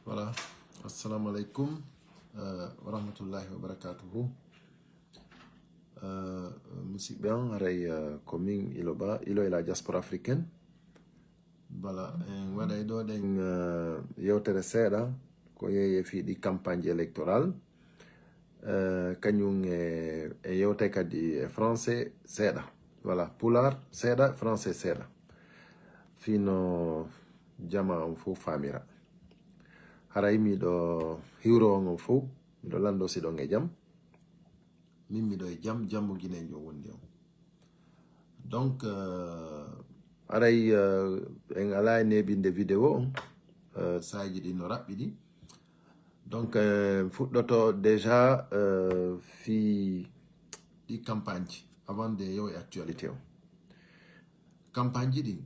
Voilà, assalamu alaikum wa rahmatullahi wa barakatuhu. Musidɓe on haray komin iloba ilo e la diaspora africaine. Voilà, en waɗay ɗo ɗen yewtere seeɗa ko yeye fiiɗi campagne électorale kañum e yewte kadi e français seeɗa. Voilà, pular seeɗa, français seeɗa fino jama on fof famira. Haray miɗo hiwro on fof miɗo lando siɗon e jam min miɗo e jam jammo guinejo wondi on. Donc haray en ala e neɓinde vidéo on saji ɗi no raɓɓiɗi. Donc fuɗɗoto déjà fi ɗi campagne ji avant de yew e actualité on. Campagne ji ɗi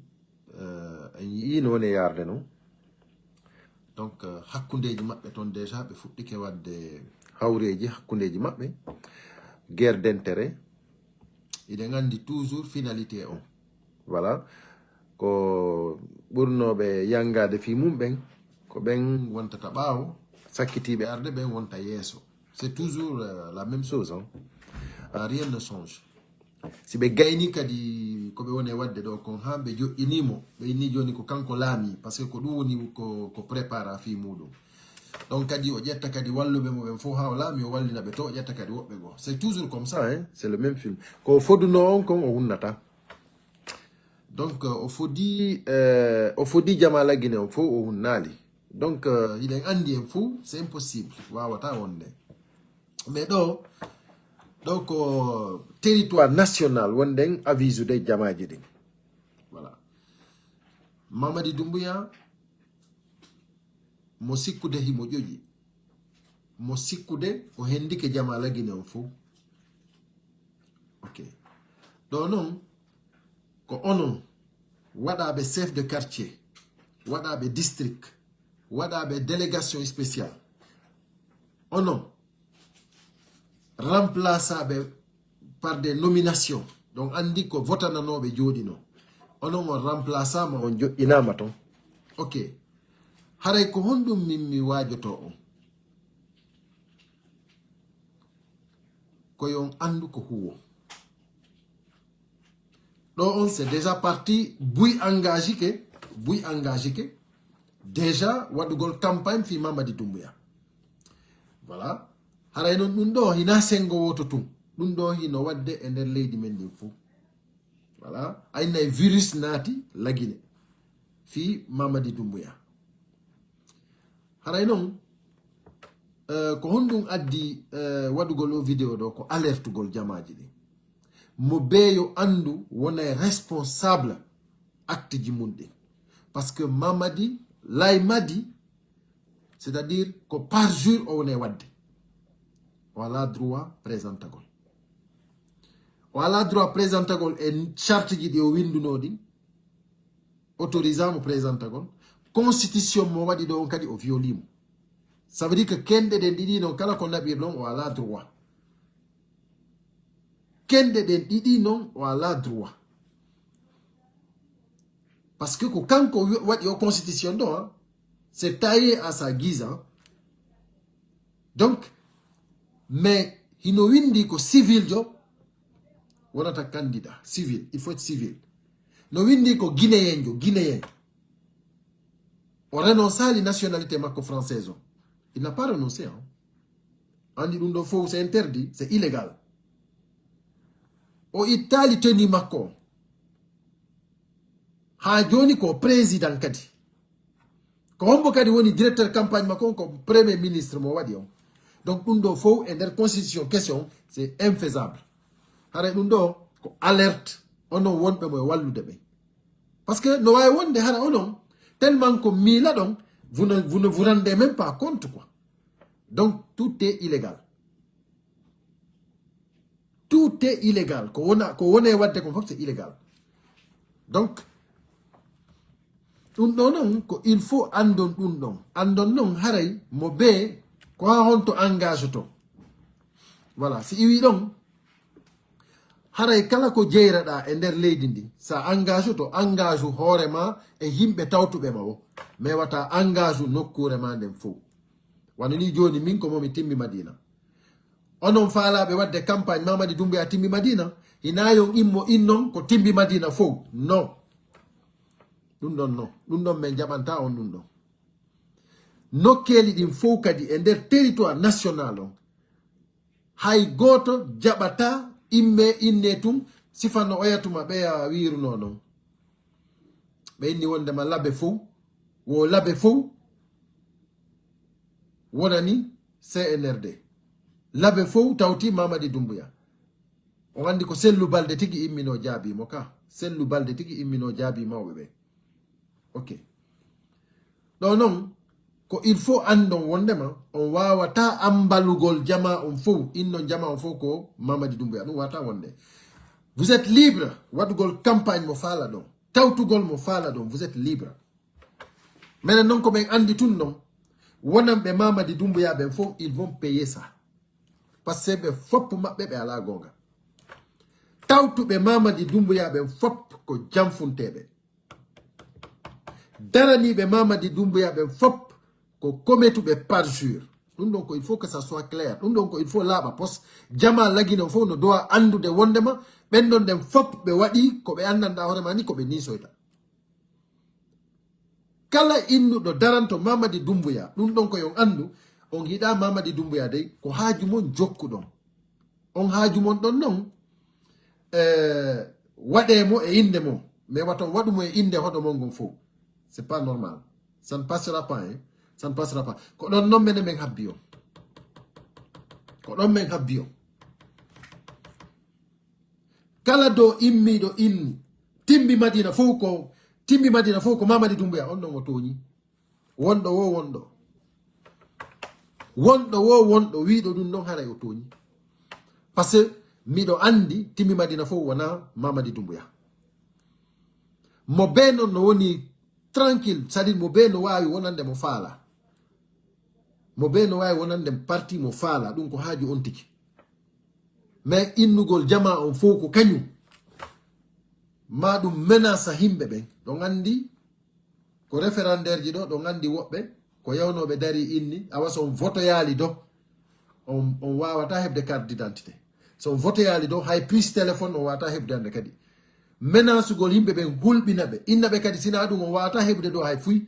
en yii no woni yarde non. Donc hakkundeji maɓɓe ton déjà ɓe fuɗɗike wadde hawreji hakkundeji maɓɓe, guerre d'intérêt. Iɗen andi toujours finalité on. Voilà, ko ɓurnoɓe yangade fi mum ɓen ko ɓen wontata ɓaawo, sakkitiɓe arde ɓen wonta yeeso. C'est toujours la même chose, hein? Rien ne change. Si ɓe gayni kadi ko ɓe woni wadde ɗo kon ha ɓe joƴƴinimo ɓe inni joni ko kanko laami par ce que ko ɗum woni ko prépara fi muɗum. Donc kadi o ƴetta kadi walluɓe mo ɓen fof ha o laami o wallina ɓe to o ƴetta kadi woɓɓe goo. C'est toujours comme ça, hein? C'est le même film. Ko foduno on kon o hunnata. Donc o fodi Jamala Guinée on fof o hunnali. Donc iɗen andi en fof c'est impossible wawata wonde. Mais ɗo donc territoire national wonden aviso de jamaji ɗin. Voilà, Mamadi Doumbouya mo sikkude himo ƴoƴi, mo sikkude o hendike Jamala Guinée on fof. Ok, ɗo noon ko onon waɗaɓe chef de quartier, waɗaɓe district, waɗaɓe délégation spéciale, onon remplaçaɓe par des nominations. Donc andi ko votananoɓe jooɗino onon on remplaçama on joƴƴinama ton. Ok, haray ko honɗum min mi wajoto on koyon andu ko huwo ɗo on. C'est déjà parti buy engagé ke déjà waɗugol campagne fi Mamadi Doumbouya. Voilà, haray noon ɗum ɗo hina sengo woto tum, ɗum ɗo hino wadde e nder leydi men ndin fof. Voilà, aynayi virus naati lagine fi Mamadi Doumbouya. Haray noon ko honɗum addi waɗugol o vidéo ɗo ko alertugol jamaji ɗi mo beeyo andu wonay responsable acte ji mum ɗin. Parce que Mamadi laymadi, c'est-à-dire ko par jour o wonay wadde o ala droit présentagol, o ala droit présentagol e charte ji ɗi o winduno ɗin autorisamo présentagol. Constitution mo waɗi ɗo on kadi o violimo. Ça veut dire que kenɗe ɗen ɗiɗi noon kala ko naɓir ɗon o ala droit. Kenɗe ɗen ɗiɗi noon o ala droit. Parce que ko kanko waɗi o constitution ɗo, hein? C'est taillé à sa guise, hein? Donc mais hino windi ko civil jo wonata candidat civil, il faut être civil. No windi ko guinéen jo guinéen o renonçali nationalité makko française o. Il n'a pas renoncé, hein? Andi ɗum ɗo fof c'est interdit, c'est illégal. O ittali teni makko ha joni ko président kadi ko hombo kadi woni directeur campagne makko ko premier ministre mo waɗi on. Donc ɗum ɗo fof e nder constitution question c'est infaisable. Haray ɗum ɗo ko alerte onon wonɓe mo e wallude ɓe. Parce que no wawi wonde hara onon tellement ko miila ɗon vous ne vous rendez même pas compte, quoi. Donc tout est illégal. Tout est illégal. Ko wona wadde ko fof c'est illégal. Donc ɗum ɗo noon ko il faut andon ɗum ɗon. Andon noon haray mo be ko ha honto engage to. Voilà, si iwi ɗon haray kala ko jeyraɗa e nder leydi ndi sa engage to engage hoorema e yimɓe tawtuɓe ma o mais wata engage nokkure ma nden fof wano ni joni min ko momi timmi Madina onon faalaɓe wadde campagne Mamadi Doumbouya timmi Madina hinayon immo innon ko timmi Madina fof non ɗum ɗon non ɗum ɗon min jaɓanta on ɗum ɗon nokkeli ɗin fof kadi e nder territoire national on hay goto jaɓata imme inne tum sifanno oyatuma ɓeya wiruno non ɓe inni wondema labe fof wo labe fof wonani CNRD labe fof tawti Mamadi Doumbouya o andi ko sellu balde tigi immino jaabimo ka sellu balde tigi immino jaabi mawɓe ɓe ok ɗo noon ko il faut andon wondema on wawata ambalugol jama on fof innon jama on fof ko Mamadi Doumbouya ɗum wata wonde vous êtes libre waɗugol campagne mo faala ɗon tawtugol mo faala ɗon vous êtes libre minen noon ko ɓen andi tun non wonanɓe Mamadi Doumbouya ɓen fof ils vont payer ça par ce que ɓe fop maɓɓe ɓe ala gonga tawtuɓe Mamadi Doumbouya ɓen fop ko jamfunteɓe daraniɓe Mamadi Doumbouya ɓen fop ko commettuɓe parjure ɗum ɗon ko il faut que ça soit clair ɗum ɗon ko il faut laaɓa pos jama lagino fof no dowa andude wondema ɓen ɗon nden fop ɓe waɗi ko ɓe andanɗa hoorema ni ko ɓe nisoyta kala innuɗo daranto Mamadi Doumbouya ɗum ɗon ko yon andu on yiɗa Mamadi Doumbouya dey ko haaju mon jokkuɗon on haaju mon ɗon non waɗemo e inde mo mais waton waɗumo e inde hoɗo mon gon fof c'est pas normal ça ne passera pas hein ça ne passera pas ko ɗon non mene men habbi on ko ɗon men habbi on kala do immiɗo inni timmi Madina fof ko Mamadi Doumbouya on ɗon o toñi wonɗo wo wonɗo wiɗo ɗum ɗon haray o toñi par ce que miɗo andi timmi Madina fof wona Mamadi Doumbouya mo be non no woni tranquille c'est-à-dire mo be no wawi wonande mo faala mo be no wawi wonande parti mo faala ɗum ko haaju on tigi mais innugol jama on fof ko kañum ma ɗum menace himɓe ɓen ɗon andi ko référendaire ji ɗo ɗon andi woɓɓe ko yawnoɓe dari inni awa so on votoyali do on wawata hebde carte d'identité so on votoyali do hay prise téléphone on wawata hebde hande kadi menace gol yimɓe ɓen hulɓina ɓe inna ɓe kadi sina ɗum on wawata hebde ɗo hay fuy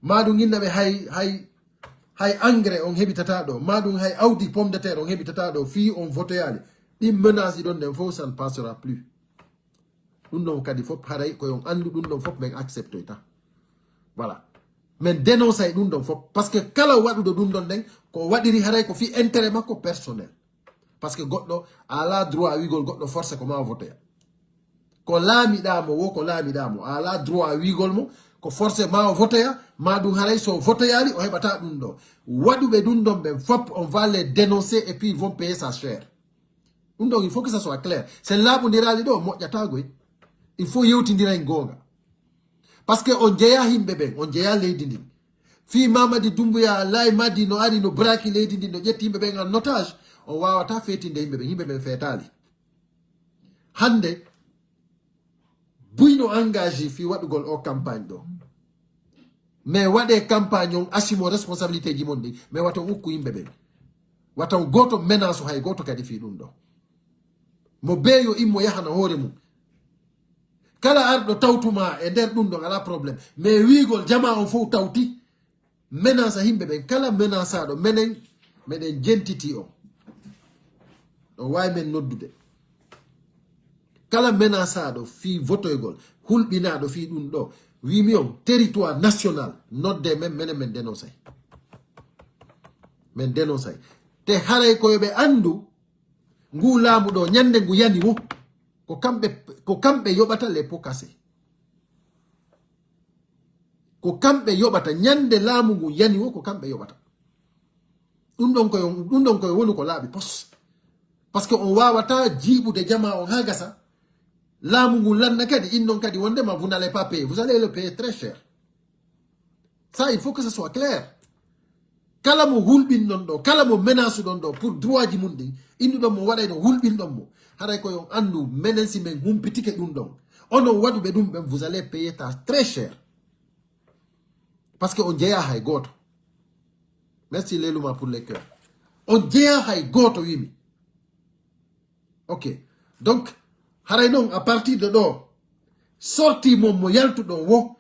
maɗum inna ɓe hay engrais on heɓitata ɗo maɗum hay awdi pomme de terre on heɓitata ɗo fi on votoyali ɗin menace ɗi ɗon nden fof ça ne passera plus ɗum ɗon kadi fof haray koyon andu ɗum ɗon fof min acceptoyta voilà min dénoncé ɗum ɗon fof par ce que kala waɗuɗo ɗum ɗon nden ko waɗiri haray ko fi intérêt makko personnel par ce que goɗɗo ala droit wigol goɗɗo forcé ko ma votoya ko laamiɗamo wo ko laamiɗamo ala droit wigol mo ko forcé ma o votoya ma ɗum haray so votoyali o heɓata ɗum ɗo waɗuɓe ɗum ɗon ɓen fop on va les dénoncer et puis ils vont payer sa cher ɗum ɗon il faut que ça soit clair sen laaɓodirali ɗo moƴƴatagoy il faut yewtidira en gonga par ce que on jeeya himɓe ɓen on jeeya leydi ndin fi Mamadi Doumbouya lay maddi no ari no braki leydi ndin no ƴetti yimɓe ɓen en otage on wawata fetinde yimɓe ɓen feetali hande buyno engagé fi waɗugol o campagne ɗo mais waɗe campagne on assumo responsabilité ji mon ɗi mais waton ukku yimɓe ɓen waton goto menace hay goto kadi fi ɗum ɗo mo beeyo immo yahana hoore mum kala arɗo tawtuma e nder ɗum ɗon ala probléme mais wigol jama on fof tawti menace yimɓe ɓen kala menace aɗo menen meɗen jentiti on ɗo wawi men noddude kala menace aɗo fi votoygol hulɓinaɗo fi ɗum ɗo wimi on territoire national nodde men menen men dénonçay te haray koyoɓe andu ngu laamu ɗo ñande ngu yani wo ko kamɓe yoɓata les pots cassés ko kamɓe yoɓata ñande laamu ngu yani wo ko kamɓe yoɓata ɗum ɗon koye woni ko laaɓi pos par ce que on wawata jiiɓude jama on ha gasa laamu ngu lanna kadi innon kadi wondema vous n'allez pas payer vous allez le payer très cher ça il faut que ça soit clair kala mo hulɓin ɗon ɗo kala mo menace ɗon ɗo pour droit ji mum ɗin innuɗon mo waɗay no hulɓin ɗon mo haray ko yon andu menen si men humpitike dum don ono wadu be dum vous allez payer ça très cher parce que on jeya hay goto. Merci Leluma pour les cœurs. On jeya hay goto wimi. OK. Donc haray non à partir de do sorti mom mo yaltu don wo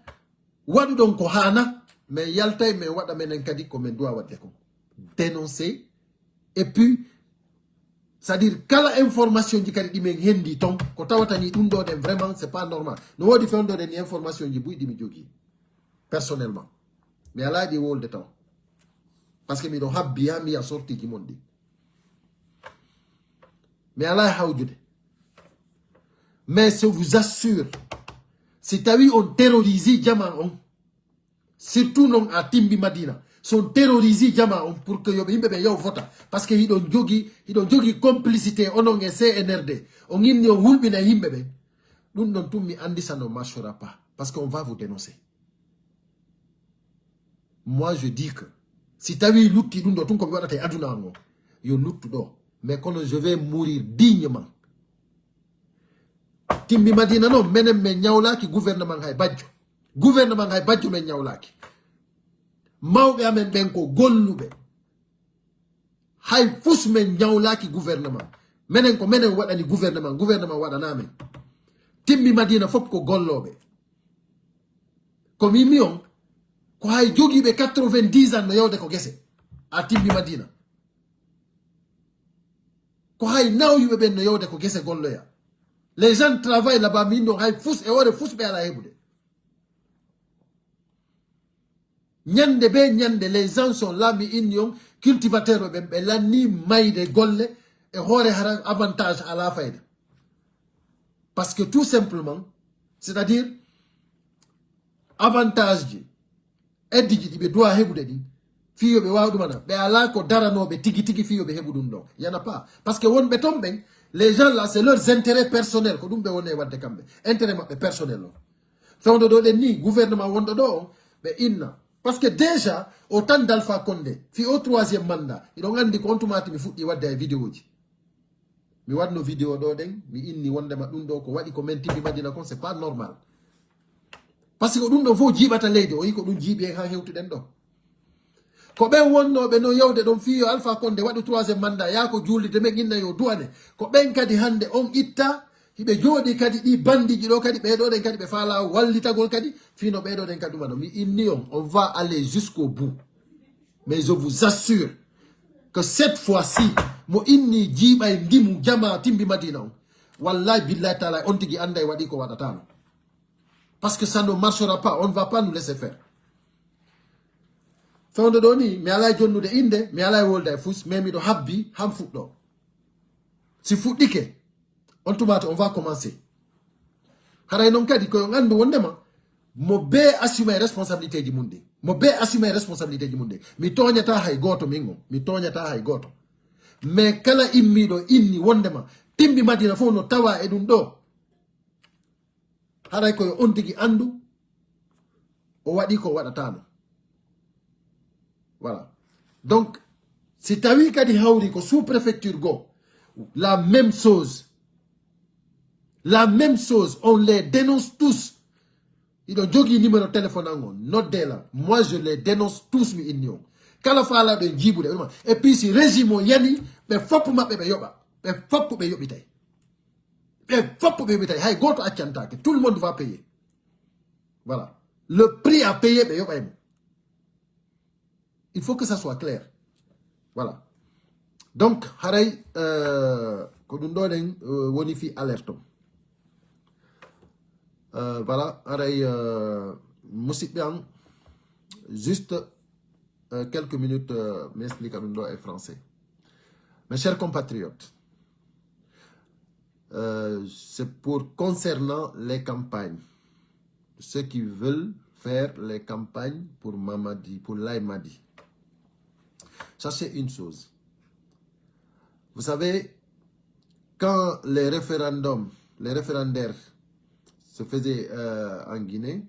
wadu don ko hana mais yaltay mais wada menen kadi ko men doit wadde ko dénoncer et puis c'est-à-dire kala information ji kadi dimen hendi ton ko tawatani dum do den vraiment c'est pas normal no wodi fondo den information ji buydi mi jogi personnellement mais ala di wolde taw parce que mi do habbi ya mi ya sorti ki mondi mais ala hawjude mais je vous assure si tawi on terrorise jama on surtout non à Timbi Madina sont terrorisés jama on pour que yobe himbe be yow vota parce que hidon jogi complicité onon e CNRD on inni on hulbina himbe be dum non tummi andi ça ne marchera pas parce qu'on va vous dénoncer. Moi je dis que si tawi lutti dum do tun ko bi wadata aduna ngo yo luttu do mais kono je vais mourir dignement. Timbi Madina non menem me nyawla ki gouvernement hay badjo men nyawlaki mawbe amen ben ko gollube hay fus men nyawlaki gouvernement menen ko menen wadani gouvernement wadana men Timbi Madina fop ko gollobe ko mi mion ko hay jogi be 90 ans no yawde ko gese a Timbi Madina ko hay nawyube ben no yawde ko gese golloya. Les gens travaillent là-bas mi no hay fus e ore fus be ala hebude. Nyande be nyande les gens sont là mi union cultivateur be la ni maide golle et hore haran avantage à la faide. Parce que tout simplement, c'est-à-dire avantage ji eddi ji be doa hebude di fiyo be wawdu mana be ala ko darano be tigi fiyo be hebudum do yana pas parce que won be tombe les gens là c'est leurs intérêts personnels ko dum be wonne wadde kambe intérêt mabbe personnel lo fewdo do de ni gouvernement wondo do be inna parce que déjà au temps d'Alpha Condé fi au 3e mandat il on andi ko ontumati mi fuddi wadde ay vidéo ji mi wadno vidéo do den mi inni wonde ma dum do ko wadi ko men Timbi Madina kon c'est pas normal parce que dum do fo jibata leydi o yi ko dum jibi ha hewtu den do ko ben wonno be no yawde don fi Alpha Condé wadi 3e mandat ya ko julide me ginna yo duwane ko ben kadi hande on itta hibe jodi kadi di bandiji do kadi be do den kadi be fala wallitagol kadi fino be do den kadi mano mi inni on va aller jusqu'au bout mais je vous assure que cette fois-ci mo inni jibay ndimu jama Timbi Madina wallahi billahi taala on tigi anday wadi ko wadata parce que ça ne marchera pas, on ne va pas nous laisser faire. Fondo doni mi alay jonnude inde mi alay wolda fus mais mi do habbi ham fuddo si fuddike on tumata on va commencer haray non kadi ko ngandu wondema mo be assumer responsabilité ji munde mi toñata hay goto mingo mais kala immido inni wondema Timbi Madina fo no tawa e dum do haray ko on tigi andu o wadi ko wadatano. Voilà. Donc, si tu as vu qu'il y a sous-préfecture go, la même chose, on les dénonce tous. Ils ont jogi numéro de téléphone, note là. Moi, je les dénonce tous, mi ignon. Kalafala de Djibouti. Et puis, si régime yani, mais faut pour ma bébé yoba. Mais faut pour me yobitaï. Mais faut pour me yobitaï. Hay, go to Akantake. Tout le monde va payer. Voilà. Le prix à payer, mais yoba. Il faut que ça soit clair. Voilà. Donc, haray, kodundolen wonifi alerte. Voilà, haray, musibian, juste quelques minutes, m'explique en français. Mes chers compatriotes, c'est pour concernant les campagnes. Ceux qui veulent faire les campagnes pour Mamadi, pour Laïmadi. Sachez une chose. Vous savez, quand les référendaires se faisaient en Guinée,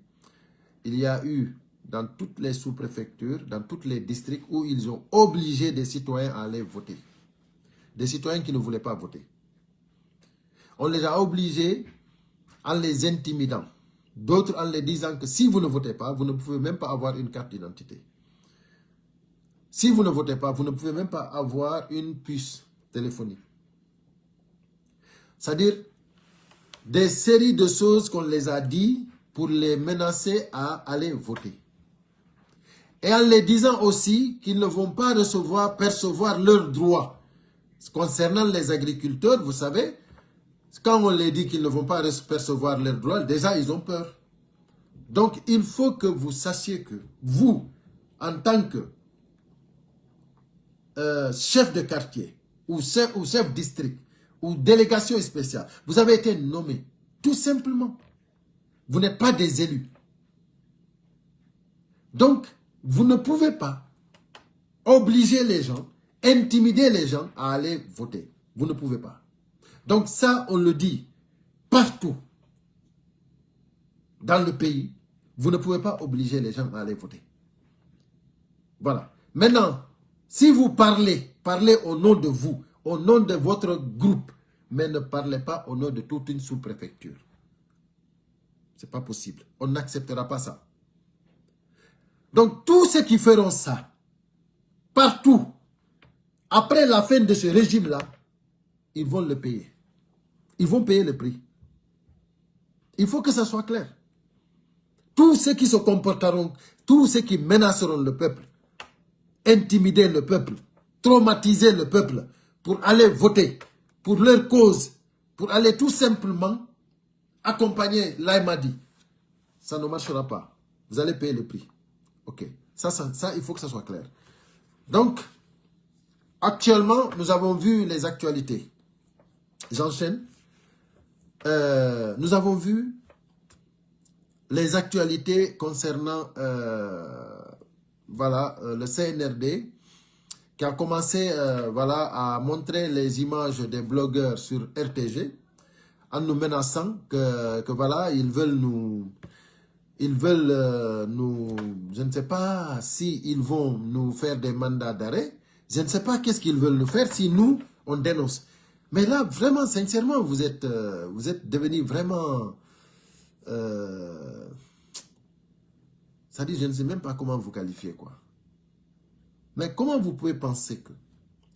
il y a eu dans toutes les sous-préfectures, dans tous les districts où ils ont obligé des citoyens à aller voter. Des citoyens qui ne voulaient pas voter. On les a obligés en les intimidant. D'autres en les disant que si vous ne votez pas, vous ne pouvez même pas avoir une carte d'identité. Si vous ne votez pas, vous ne pouvez même pas avoir une puce téléphonique. C'est-à-dire des séries de choses qu'on les a dit pour les menacer à aller voter. Et en les disant aussi qu'ils ne vont pas percevoir leurs droits. Concernant les agriculteurs, vous savez, quand on les dit qu'ils ne vont pas percevoir leurs droits, déjà ils ont peur. Donc il faut que vous sachiez que vous, en tant que chef de quartier, ou chef district, ou délégation spéciale, vous avez été nommé, tout simplement. Vous n'êtes pas des élus. Donc, vous ne pouvez pas obliger les gens, intimider les gens à aller voter. Vous ne pouvez pas. Donc ça, on le dit partout dans le pays. Vous ne pouvez pas obliger les gens à aller voter. Voilà. Maintenant, si vous parlez au nom de vous, au nom de votre groupe, mais ne parlez pas au nom de toute une sous-préfecture. Ce n'est pas possible. On n'acceptera pas ça. Donc, tous ceux qui feront ça, partout, après la fin de ce régime-là, ils vont le payer. Ils vont payer le prix. Il faut que ça soit clair. Tous ceux qui se comporteront, tous ceux qui menaceront le peuple, intimider le peuple, traumatiser le peuple pour aller voter pour leur cause, pour aller tout simplement accompagner l'Aïmadi, ça ne marchera pas. Vous allez payer le prix. Ok. Ça, il faut que ça soit clair. Donc, actuellement, nous avons vu les actualités. J'enchaîne. Nous avons vu les actualités concernant voilà, le CNRD qui a commencé voilà, à montrer les images des blogueurs sur RTG en nous menaçant que voilà, ils veulent nous, je ne sais pas si ils vont nous faire des mandats d'arrêt, je ne sais pas qu'est-ce qu'ils veulent nous faire si nous, on dénonce. Mais là, vraiment, sincèrement, vous êtes devenus vraiment... c'est-à-dire, je ne sais même pas comment vous qualifier, quoi. Mais comment vous pouvez penser que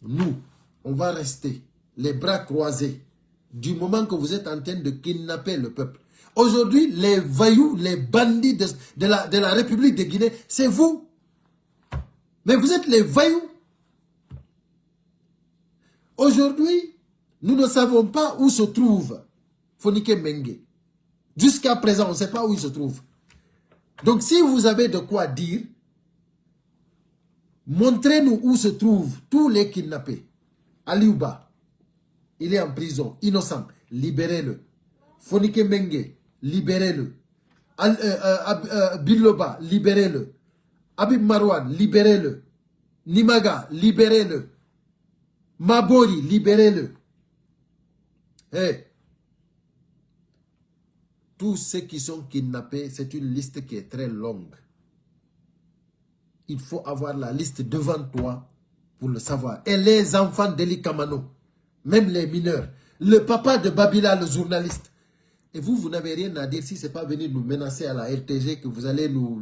nous, on va rester les bras croisés du moment que vous êtes en train de kidnapper le peuple? Aujourd'hui, les voyous, les bandits de la République de Guinée, c'est vous. Mais vous êtes les voyous. Aujourd'hui, nous ne savons pas où se trouve Fonike Mengue. Jusqu'à présent, on ne sait pas où il se trouve. Donc, si vous avez de quoi dire, montrez-nous où se trouvent tous les kidnappés. Aliouba, il est en prison, innocent, libérez-le. Fonike Mengue, libérez-le. Biloba, libérez-le. Habib Marwan, libérez-le. Nimaga, libérez-le. Mabori, libérez-le. Hey. Tous ceux qui sont kidnappés, c'est une liste qui est très longue. Il faut avoir la liste devant toi pour le savoir. Et les enfants d'Eli Kamano, même les mineurs, le papa de Babila, le journaliste. Et vous n'avez rien à dire si ce n'est pas venir nous menacer à la RTG que vous allez nous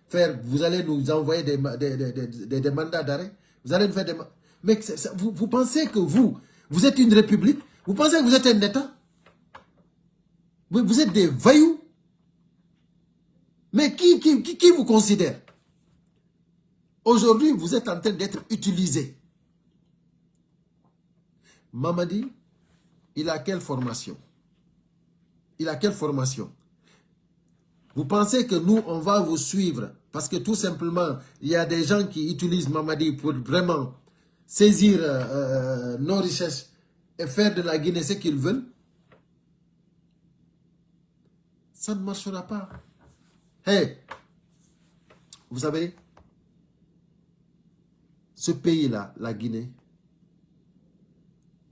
faire, vous allez nous envoyer des mandats d'arrêt. Vous allez nous faire des... Mais vous pensez que vous êtes une république? Vous pensez que vous êtes un État? Vous êtes des voyous. Mais qui vous considère? Aujourd'hui, vous êtes en train d'être utilisé. Mamadi, il a quelle formation? Il a quelle formation? Vous pensez que nous, on va vous suivre parce que tout simplement, il y a des gens qui utilisent Mamadi pour vraiment saisir nos richesses et faire de la Guinée ce qu'ils veulent? Ça ne marchera pas. Hey, vous savez, ce pays-là, la Guinée,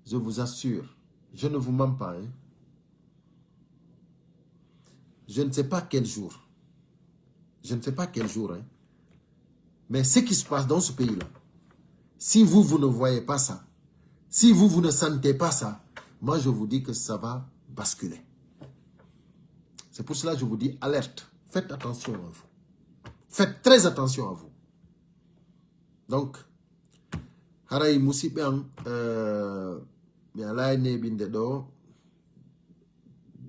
je vous assure, je ne vous mens pas, hein. Je ne sais pas quel jour. Je ne sais pas quel jour, hein. Mais ce qui se passe dans ce pays-là, si vous ne voyez pas ça, si vous ne sentez pas ça, moi je vous dis que ça va basculer. C'est pour cela que je vous dis alerte. Faites attention à vous. Faites très attention à vous. Donc, haray musibian mi alay nebinde do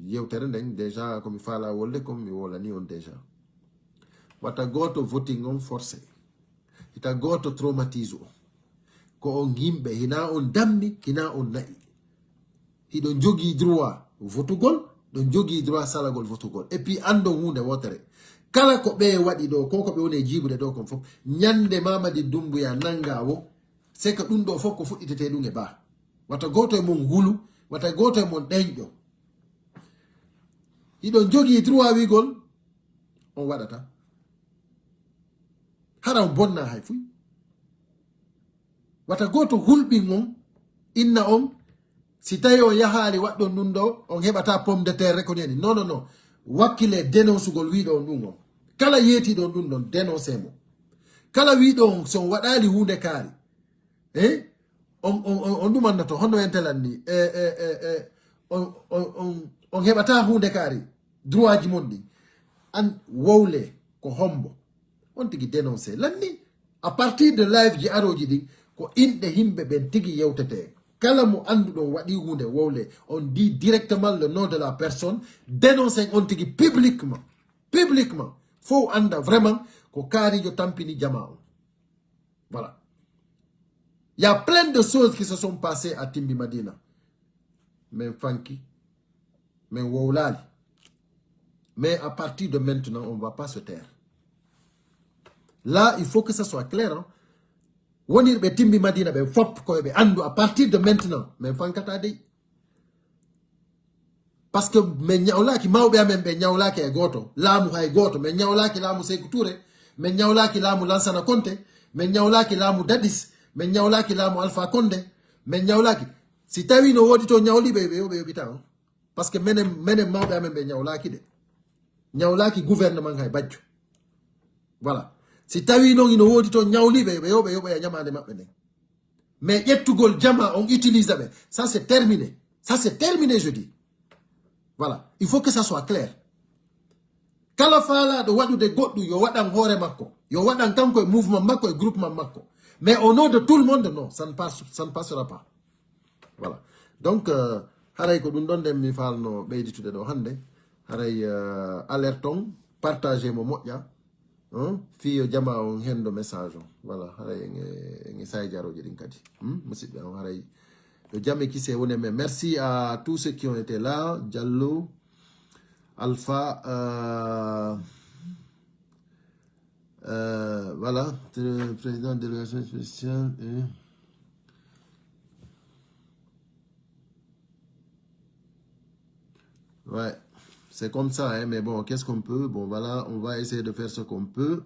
yewtere ndeng déjà comme fala wolde comme mi wolani on déjà. Wata goto voting on forcé. Ita goto traumatise ko on yimbe hina on dammi hina on nayi. Hiɗon jogi droit votugol ɗon jogi droit salagol votugol et puis ando hunde wotere kala ko ɓe waɗi ɗo ko ɓe woni jibude ɗo kon fof ñande Mamadi Doumbouya nanga wo c'est que ɗum ɗo fof ko fuɗɗitete ɗum e ba wata goto e mon hulu wata goto e mon ɗeñƴo hiɗon jogi droit wigol on waɗata hara on bonna hay fuy wata goto hulɓin on inna on si tawi on yahali waɗɗon ɗum ɗo on heɓata pomme de terre ko neni non non non wakkile dénoncegol wiɗo on ɗum on kala yeetiɗon ɗum ɗon dénoncé mo kala wiɗo on so on waɗali hunde kaari on ɗumannoto honno en telan ni on heɓata hunde kaari droit ji mon ɗi an wowle ko hombo on tigi dénoncé lanni à partir de live ji aroji ɗin ko inɗe himɓe ɓen tigi yewtete kala mo anduɗon waɗi hunde wowle on dit directement le nom de la personne dénoncé on tigi publiquement faut anda vraiment ko kaarijo tampini jama on voilà il y a plein de choses qui se sont passées à Timbi Madina men fanki men wowlali mais à partir de maintenant on va pas se taire là il faut que ça soit clair hein? Wonirɓe Timbi Madina ɓe fop koyeɓe andu à partir de maintenant min fankata dey par ce que min ñawlaki mawɓe amen ɓe ñawlaki e goto laamu hay goto min ñawlaki laamu Sékou Touré min ñawlaki laamu Lansana Conté min ñawlaki laamu Dadis min ñawlaki laamu Alpha Condé min ñawlaki si tawi no woodi to ñawliɓe ɓe yoɓe yoɓita on par ce que menen mawɓe amen ɓe ñawlaki de ñawlaki gouvernement hay bajjo voilà si tawi non ino wodi to ñawliɓe ɓe yoɓe yoɓoya ñamade maɓɓe nden mais ƴettugol jama on utilise ɓe ça c'est terminé je dis voilà il faut que ça soit clair kala faalaɗo waɗude goɗɗum yo waɗan hoore makko yo waɗan kanko e mouvement makko e groupement makko mais au nom de tout le monde non ça ne passera pas voilà donc haray ko ɗum ɗon nden mi falno ɓeyditude ɗo hannde haray alerte on partagé mo moƴƴa fiyo jama on hendo message on voilà haray en say jaroje ɗin kadi musidɓe on haray yo jamme kise woni men merci à tous ceux qui ont été là Diallo Alpha voilà président de la délégation spéciale ouais. C'est comme ça, hein, mais bon, qu'est-ce qu'on peut? Bon, voilà, on va essayer de faire ce qu'on peut.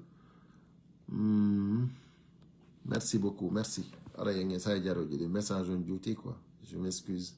Merci beaucoup, merci. Alors, il y a un message en duty, quoi. Je m'excuse.